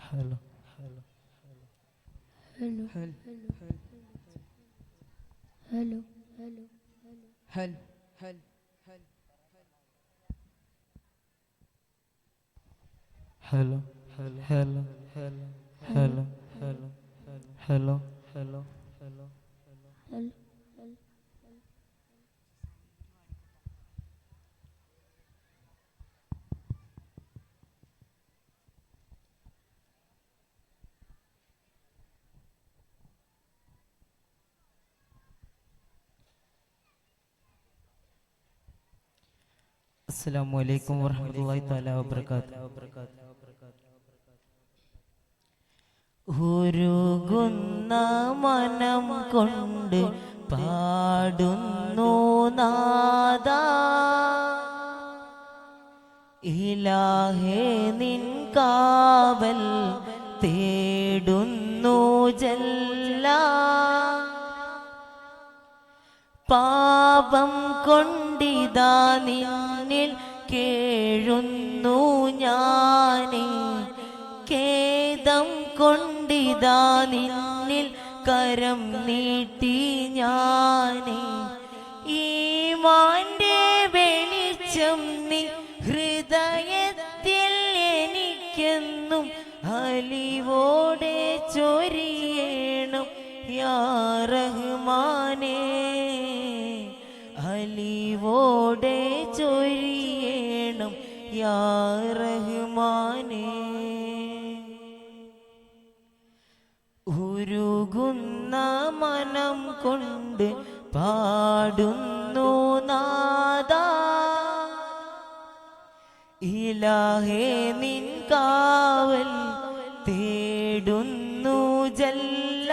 hello, hello, hello, hello, hello, hello, hello, hello, hello, hello, hello, hello, hello, hello, hello, hello. hello. അസ്സലാമു അലൈക്കും വറഹ്മത്തുള്ളാഹി തആല വബറകാതുഹു. ഉരുകുന്ന മനം കൊണ്ട് പാടുന്നു നാദാ, ഇലാഹേ നിൻ കാവൽ തേടുന്നു ജല്ല. പാപം കൊണ്ടിതാ നിന്നിൽ കേഴുന്നു ഞാനേ, ഖേദം കൊണ്ടിതാ നിന്നിൽ കരം നീട്ടി ഞാനേ. ഈമാന്റെ വെളിച്ചം നീ ഹൃദയത്തിൽ എനിക്കെന്നും അലിവോടെ ചൊരിയണം യാ റഹ്മാനേ, അലിവോടെ ചൊരിയണം യാ റഹ്മാനേ. ഉരുകുന്ന മനം കൊണ്ട് പാടുന്നു നാദാ, ഇലാഹേ നിൻ കാവൽ തേടുന്നു ജല്ല.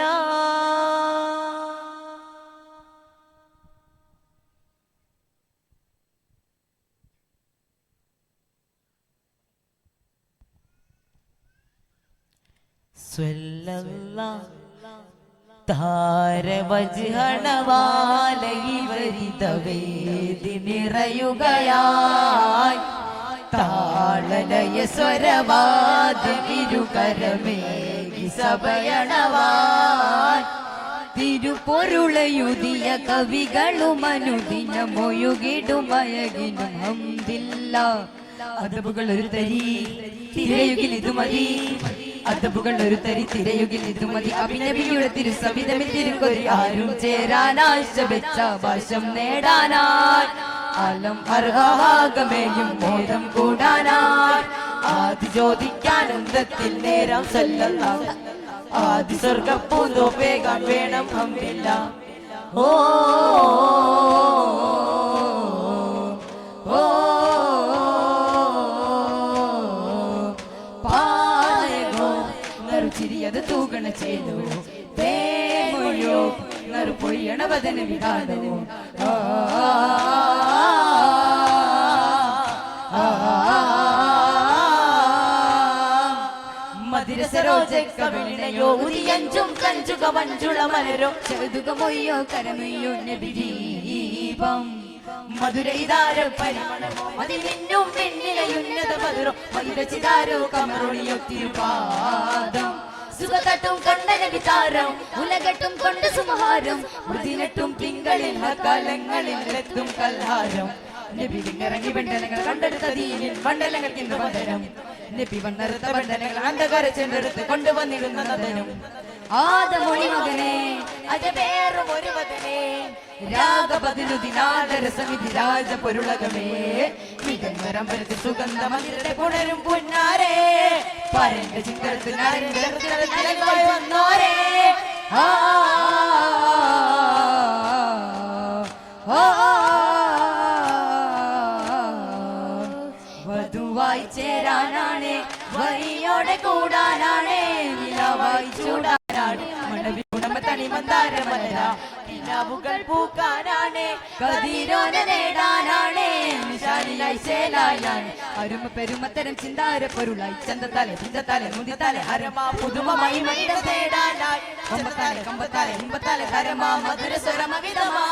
താരവജ്ഹണവാലയിവരിതവേദിനിറയുകയായി, താളലയ സ്വരവാദിരുകരമേകി സഭയണവായി. തിരുപൊരുളയുതിയ കവികളുമനുദിനമൊയുകിടുമയകിനും ഹംദില്ല. അതബുകൾ ഒരു തരി തിരയുകിൽ ഇത് മതി, അതബുകൾ ഒരു തരി തിരയുകിൽ ഇത് മതി. അഭിനബിയുടെ തിരുസവിധമിൽ തിരുക്കൊരി ആരും ചേരാനായി ശബിച്ച ഭാഷം നേടാനായി, അലം അർഹാഗമേയും മോദം കൂടാനായി. ആദി ജ്യോതിക്കാനന്ദത്തിൽ നേരം സല്ലല്ലാഹു, ആദി സ്വർഗപ്പൂന്തോപ്പേകാൻ വേണം ഹംദില്ല. ഓ ഓ പായകോ നറുചിരിയത് തൂകണ ചെയ്തു, തേമൊഴിയോ നറുപൊഴിയണ വദന വിധാനോ. മധുരസരോജക്കവിളിണയോ ഉദിയഞ്ചും കഞ്ചുക മഞ്ചുള മലരോ ചെറുതുകമൊയ്യോ കരമൊയ്യോ നബിദീപം. മധുരൈതാര പരിമളമോ അതിനും പിന്നിലയുന്നത മധുരോ മധുരചിതാരോ കമറൊളിയോ തിരുപാദം. സുഖതട്ടും കൊണ്ടന വിചാരം ഉലകട്ടും കൊണ്ട് സുമഹാരം, മൃദിനട്ടും തിങ്കളിൽ കാലങ്ങളിൽ എത്തും കൽഹാരം. നബി വിങ്ങിറങ്ങി ബണ്ടനങ്ങൾ കണ്ടെടുത്ത ദീനിൽ മണ്ഡലങ്ങൾക്കിന്ന് പതനം, നബി വണ്ണറുത്ത ബണ്ടനങ്ങൾ അന്ധകാര ചെണ്ടെടുത്ത് കൊണ്ടുവന്നിടുന്ന നദനം. ആദമൊഴി മകനെ അജപേറും ഒരു വദനെ, രാഗപതിനുദിനാദരസമിതി രാജപൊരുളകമേ. മികമ്പരമ്പരത്ത് സുഗന്ധ മന്ദിരത്തെ പുണരും പുന്നാരേ, പരന്റെ ചിന്തത്തിൽ വന്നോരേ. വധുവായി ചേരാനാണ്, വഴിയോടെ കൂടാനാണ്, നിലവായി ചൂടാനാണ്, മണവി ഗുണമ തണി മന്ദാരമല കിനാവുകൾ പൂക്കാനാണ്, കതിരോന നേടാനാണ്, നിശാനിലായി ചേലായാണ്. അരുമ പെരുമത്തരം ചിന്താര പൊരുളായി ചന്തത്താലെ ചിന്തത്താലെ മുതിത്താലെ ഹരമാ പുതുമമായി മൈട തേടാനായി. കൊമ്പത്താലെ കമ്പത്താലെ ഇമ്പത്താലെ ഹരമാ മധുര സ്വരമവിധമാ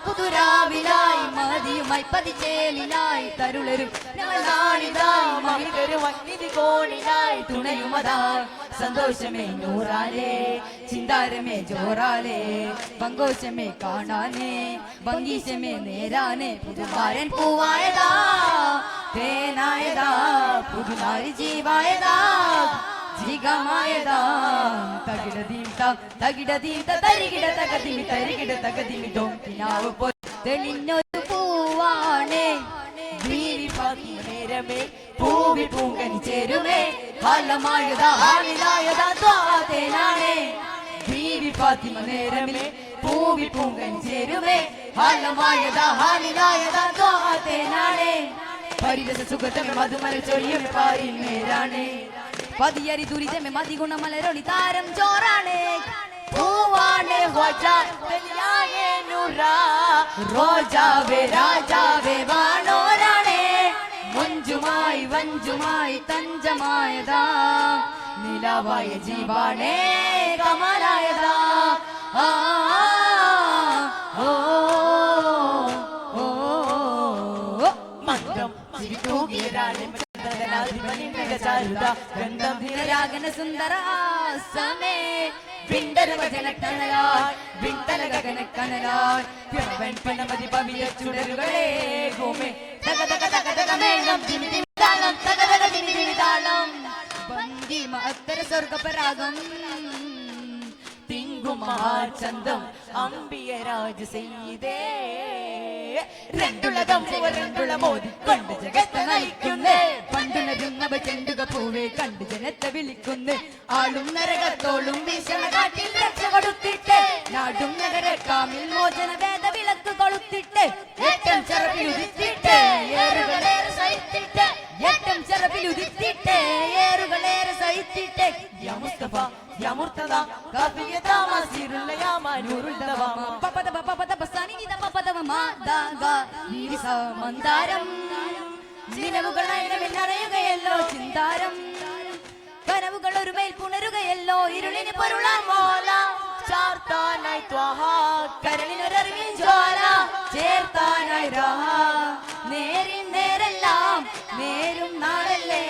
പുതുരാവിലായി മതിയുമായി പതിച്ചേലിലായി തരുളരും ഞങ്ങൾ നാളിതാ മഹിതരും അഗ്നിതി കോണിലായി തുണയുമതായി സന്തോഷമേ നൂറാലേ ചിന്താരമേ ജോറാലേ പങ്കോശമേ കാണാനേ ഭംഗീശമേ നേരാനേ പുതുമാരൻ പൂവായതാ തേനായതാ പുതുനാരി ജീവായതാ ജിഗമായതാ തകിടദീംത തരികിട തകതിമി ദോം കിനാവ് പോ തെളിഞ്ഞൊരു പൂവാണേ ബീവി ഫാത്തിമ നേരമേ പൂവി പൂങ്കനി ചേരുമേ ഹാലമായതാ ഹാലിലായതാ ദ്വാതേനാണേ ബീവി ഫാത്തിമ നേരമേ പൂവി പൂങ്കനി ചേരുമേ ഹാലമായതാ ഹാലിലായതാ ദ്വാതേനാണേ പരിരസ സുഖതമേ മധുമല ചൊരിയും പാരിൽ നേരാണേ പതിയരി ദുരിതമേ മതിഗുണ മലരൊളി താരം ചോറാണേ പൂവാണേ ഹോജായേ നൂറാ റോജാവേ രാജാവേ വാണോരാണേ മഞ്ജുമായി വഞ്ചുമായി തഞ്ചമായതാ നിലവായ ജീവാണേ കമലായതാ ആ ഓ ഓ മന്ത്രം ചിരിതൂകിയരാണേ ഗന്ധം ധിരരാഗന സുന്ദരാസമേ വിണ്ടര വചന കനലാൽ വിണ്ടല ഗഗന കനലാൽ പിറവൻ പനമതി പവിയ ചുടരുകളെ ഗോമേ തക തക തക തക മേളം ദിമി ദിമി താളം തക തക ദിമി ദിമി താളം ഭംഗിമ അത്തര സ്വർഗപരാഗം തിങ്കുമാചന്തം അമ്പിയ രാജ ചെയ്തേ രണ്ടുള്ള മോദി കൊണ്ട് ജഗത്ത് നയിക്കുന്നേ പണ്ടുണരുന്നവ ചെണ്ടുക പൂവേ കണ്ടു ജനത്തെ വിളിക്കുന്നേ ആളും നരകത്തോളും വീശണ കാറ്റിൽ രക്ഷ കൊടുത്തിട്ട് നാടും നഗരക്കാമിൽ മോചന വേദ വിളക്ക് കൊളുത്തിട്ട് ഏറ്റം ചെറുപ്പിലുദിത്തിട്ട് ഏറുകളേറെ സഹിത്തിട്ട് ഏറ്റം ചെറുപ്പിലുദിത്തിട്ട് ഏറുകളേറെ സഹിത്തിട്ട് യാ മുസ്തഫ യാ മുർത്തദ കാഫിയ താമസിറുല്ല യാ മാനൂറുൽ ദവാമ പപദ പപദ ബസാനി നിദ പപദ മാദാഗ നീരിസ മന്ദാരം നിലവുകൾ നയനമെന്നറിയുകയല്ലോ ചിന്താരം കനവുകൾ ഒരു മേൽ പുണരുകയല്ലോ ഇരുളിന് പൊരുളാം മോല ചാർത്താനായി ത്വഹ കരളിനൊരറിവിൻ ജ്വാല ചേർത്താനായി രാഹ നേരിൻ നേരെല്ലാം നേരും നാളല്ലേ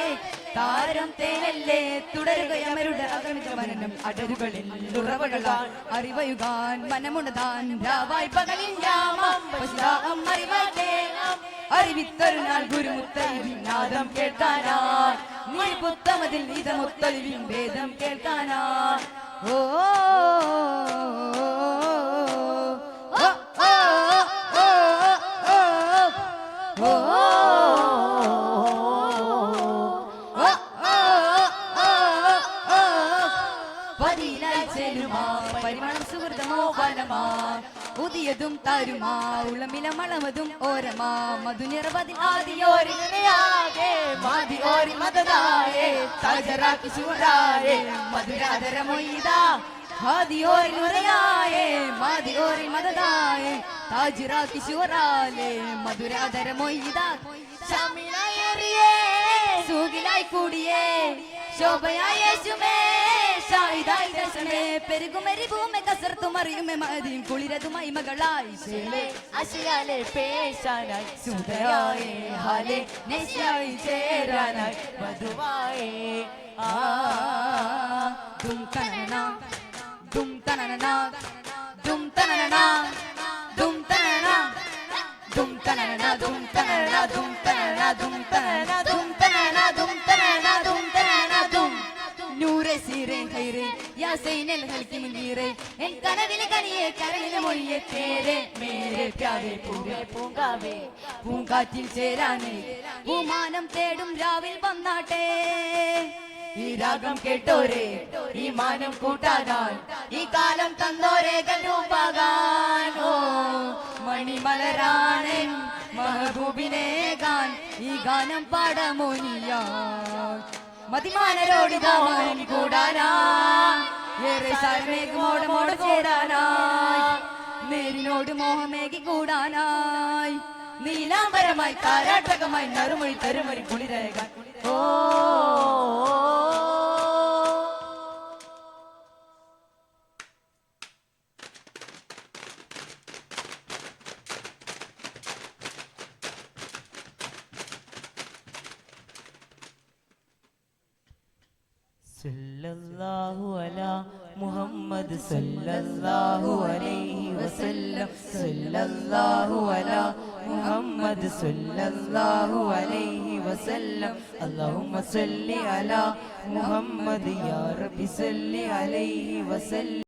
താരം തേനല്ലേ തുടരുകയമരുടെ അഗമിത മനനം അടരുകളിൽ ഉറവകളാൻ അറിവയുകാൻ മനമുണതാൻ രാവായി പകലിൻ യാമം അറിവിത്തൊരു നാൾ ഗുരുമുത്തലിവിൻ നാദം കേൾക്കാനാ നീ പുത്തമതിൽ ഇതമുത്തലിവിൻ വേദം കേൾക്കാനാ ഓ പരിമളം സുഹൃതമോ ഫലമാ പുതിയതും തരുമാ ഉളമില മളമതും ഓരമാ മധുനിറവതിൽ ആദിയോരിയാകെ മാതി ഓരി മതദായേ താജറാക്കി ചൂടായേ മധുരാധര മൊയ്താ ആദിയോരി നുരയായേ മാതി ഓരി മതദായേ താജിറാക്കി ചൂറാലേ മധുരാധര മൊയ്താ ശമിനായേറിയേ സുഖിലായി കൂടിയേ ശോഭയായ യേശുമേ ഷാഹിദായി ദശമേ പെരുകുമരി ഭൂമി കസർത്തും അറിയുമേ മതിയും കുളിരതുമായി മകളായി ശേലേ അശയാലേ പേശാനായി സുതയായേ ഹാലേ നെശയായി ചേരാനായി വധുവായേ ആ ദും തനന ദും തനന ദും തനന ദും തനന ദും തനന ദും തനന ദും തനന ദും തനന ദും തനന ദും തനന ദും തനന ദും നൂറെ സീരെ ഹൈറെ യാ സൈനൽ ഹൽക്കി മുനീറെ എൻ കനവിലെ കനിയെ കരളിലെ മൊഴിയെ തേരെ മേരെ പ്യാരെ പൂവേ പൂങ്കാവേ പൂങ്കാറ്റിൽ ചേരാനേ പൂമാനം തേടും രാവിൽ വന്നാട്ടെ ഈ രാഗം കേട്ടോരെ ഈ മാനം കൂട്ടാനാൻ ഈ കാലം തന്നോരെ കണ്ടൂപ്പാകാനോ മണിമലരാണൻ മഹബൂബിനെ ഗാൻ ഈ ഗാനം പാടമോനിയാ മതിമാനരോടിതാ മോഹനി കൂടാനാ ഏറെ സാരമേഘമോട് ചേരാനായി നേരിനോട് മോഹമേകി കൂടാനായി നീലാംബരമായി താരാട്ടകമായി നറുമൊഴി തരുമൊഴി കുളിരേകാൻ ഓ സല്ലല്ലാഹു അലാ മുഹമ്മദ് സല്ലല്ലാഹു അലൈഹി വസല്ലം സല്ലല്ലാഹു അലാ മുഹമ്മദ് സല്ലല്ലാഹു അലൈഹി വസല്ലം അല്ലാഹുമ്മ സല്ലി അലാ മുഹമ്മദ് യാ റബ്ബി സല്ലി അലൈഹി വസല്ലം